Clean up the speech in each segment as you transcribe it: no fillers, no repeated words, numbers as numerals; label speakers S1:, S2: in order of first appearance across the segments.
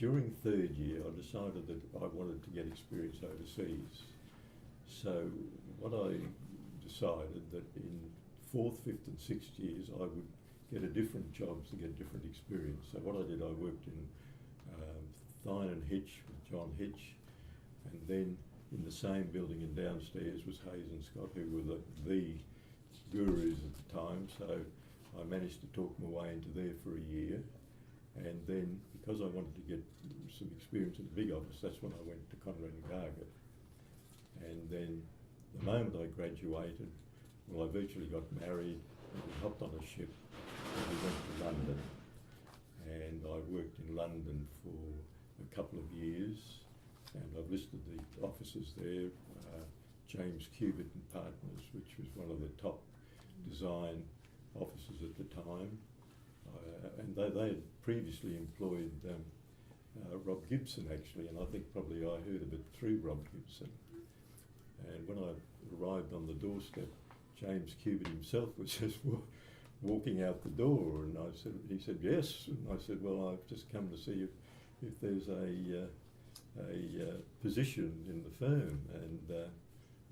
S1: during third year, I decided that I wanted to get experience overseas. So what I decided that in fourth, fifth and sixth years I would get a different jobs to get different experience. So what I did, I worked in Thine and Hitch with John Hitch, and then in the same building and downstairs was Hayes and Scott, who were the gurus at the time. So I managed to talk my way into there for a year, and then because I wanted to get some experience in the big office, that's when I went to Conrad and Gargett. And then the moment I graduated, well, I virtually got married, and we hopped on a ship and we went to London. And I worked in London for a couple of years, and I've listed the offices there, James Cubitt and Partners, which was one of the top design offices at the time. And they had previously employed Rob Gibson, actually, and I think probably I heard of it through Rob Gibson. And when I arrived on the doorstep, James Cubitt himself was just walking out the door, and he said, yes, and I said, well, I've just come to see if there's a position in the firm, and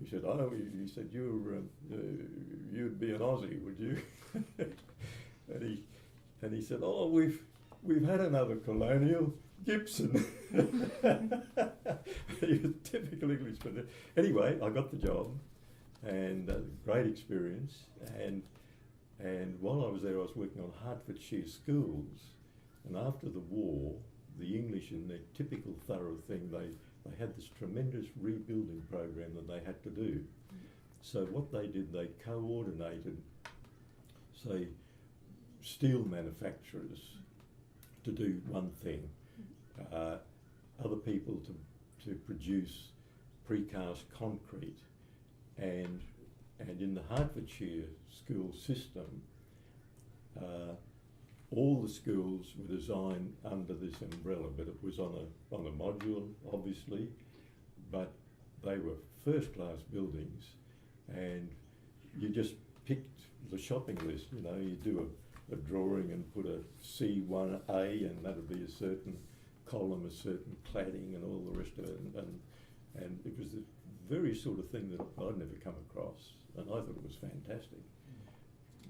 S1: he said, oh, he said, you'd be an Aussie, would you? and he said, oh, we've had another colonial, Gibson. He was typical English, but anyway, I got the job, and great experience, and while I was there, I was working on Hertfordshire schools, and after the war, the English, in their typical thorough thing, they had this tremendous rebuilding program that they had to do. So what they did, they coordinated, say, steel manufacturers to do one thing, other people to produce precast concrete, and in the Hertfordshire school system, all the schools were designed under this umbrella, but it was on a module, obviously, but they were first-class buildings, and you just picked the shopping list. You know, you do a drawing and put a C1A, and that'd be a certain column, a certain cladding, and all the rest of it, and it was the very sort of thing that I'd never come across, and I thought it was fantastic.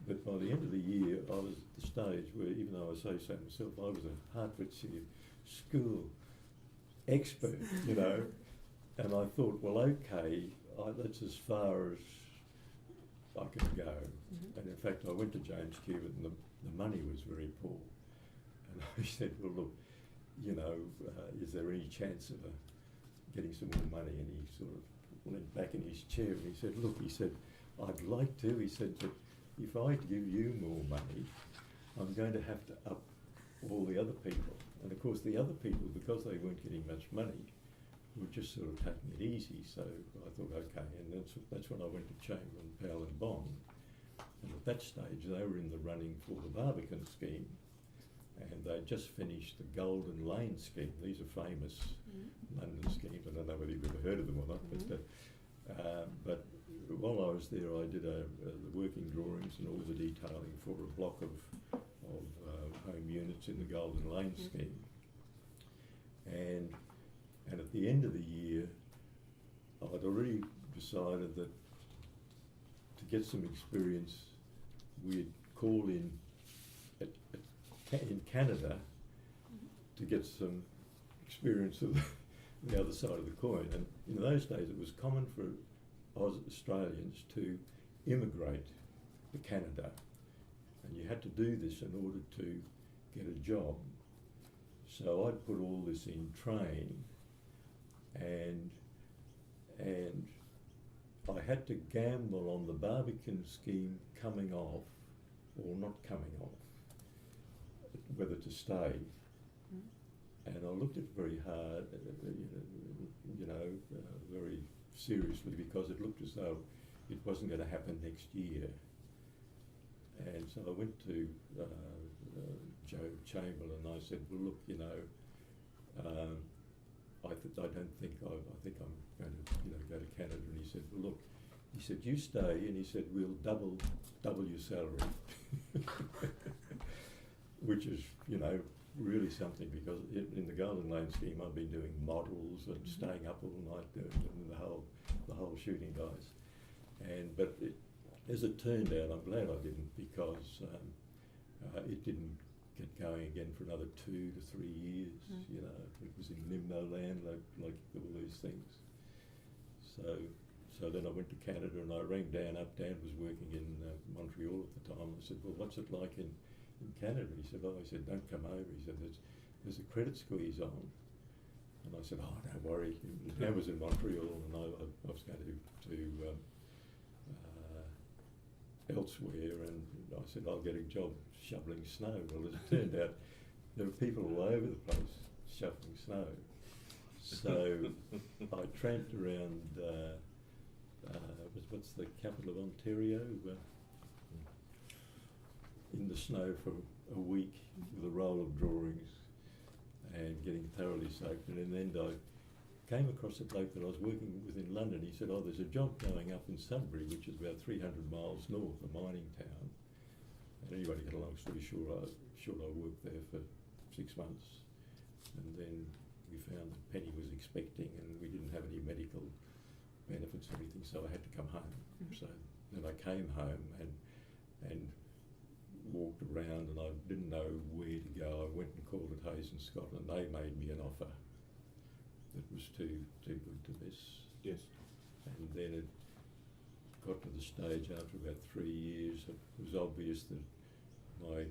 S1: But by the end of the year, I was at the stage where, even though I say so myself, I was a Hertfordshire school expert, you know, and I thought, well, okay, that's as far as I can go. Mm-hmm. And in fact, I went to James Cubitt, and the money was very poor. And I said, well, look, you know, is there any chance of getting some more money? And he sort of leaned back in his chair and he said, look, he said, I'd like to. He said, but if I give you more money, I'm going to have to up all the other people. And of course, the other people, because they weren't getting much money, were just sort of taking it easy. So I thought, okay, and that's when I went to Chamberlain, Powell and Bond. And at that stage, they were in the running for the Barbican scheme, and they just finished the Golden Lane scheme. These are famous London schemes. I don't know whether you've ever heard of them or not, but while I was there, I did the working drawings and all the detailing for a block of home units in the Golden Lane scheme. And at the end of the year, I'd already decided that to get some experience, we'd call in Canada to get some experience of the other side of the coin. And in those days, it was common for Australians to immigrate to Canada, and you had to do this in order to get a job. So I'd put all this in train, and I had to gamble on the Barbican scheme coming off or not coming off, whether to stay. And I looked at it very hard, very seriously, because it looked as though it wasn't going to happen next year. And so I went to Joe Chamberlain and I said, well, look, you know, I think I'm going to, go to Canada. And he said, well, look, he said, you stay, and he said, we'll double your salary, which is, really something, because in the Golden Lane scheme I've been doing models and staying up all night doing the whole shooting dice. But as it turned out, I'm glad I didn't, because it didn't get going again for another 2 to 3 years. You know, it was in limbo land, like all these things. So then I went to Canada and I rang Dan up. Dan was working in Montreal at the time. I said, well, what's it like in Canada? He said, oh, don't come over. He said, there's a credit squeeze on. And I said, oh, don't worry. Dan was in Montreal and I was going to elsewhere, and I said, I'll get a job shoveling snow. Well, as it turned out, there were people all over the place shoveling snow. So I tramped around, what's the capital of Ontario? In the snow for a week with a roll of drawings and getting thoroughly soaked. And in the end I came across a bloke that I was working with in London. He said, oh, there's a job going up in Sudbury, which is about 300 miles north, a mining town. And anyway, to get a long story short, I worked there for 6 months. And then we found that Penny was expecting and we didn't have any medical benefits or anything, so I had to come home. So then I came home and walked around, and I didn't know where to go. I went and called at Hayes and Scott, and they made me an offer that was too good to miss.
S2: Yes.
S1: And then it got to the stage after about 3 years, it was obvious that my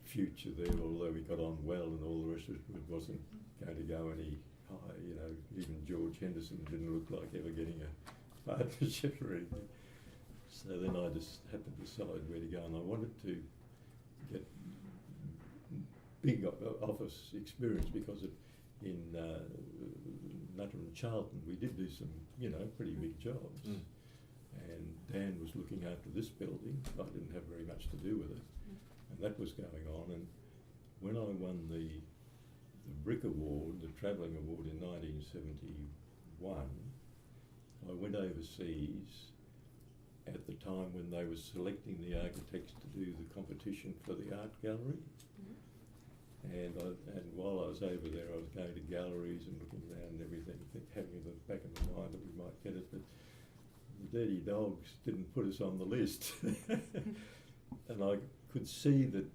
S1: future there, although we got on well and all the rest of it, wasn't going to go any higher. You know, even George Henderson didn't look like ever getting a partnership or anything. So then I just had to decide where to go, and I wanted to get big office experience, because in Nutter and Charlton we did do some, you know, pretty big jobs. And Dan was looking after this building. I didn't have very much to do with it. And that was going on. And when I won the Brick Award, the Travelling Award in 1971, I went overseas at the time when they were selecting the architects to do the competition for the art gallery. And while I was over there, I was going to galleries and looking around and everything, having in the back of my mind that we might get it, but the dirty dogs didn't put us on the list. And I could see that,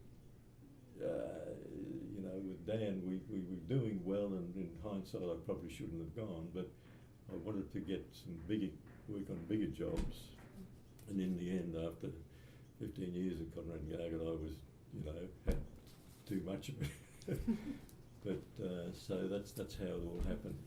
S1: you know, with Dan, we were doing well, and in hindsight, I probably shouldn't have gone, but I wanted to get some work on bigger jobs. And in the end, after 15 years at Conrad and Gargett, I was, you know, had too much of it. But so that's how it all happened.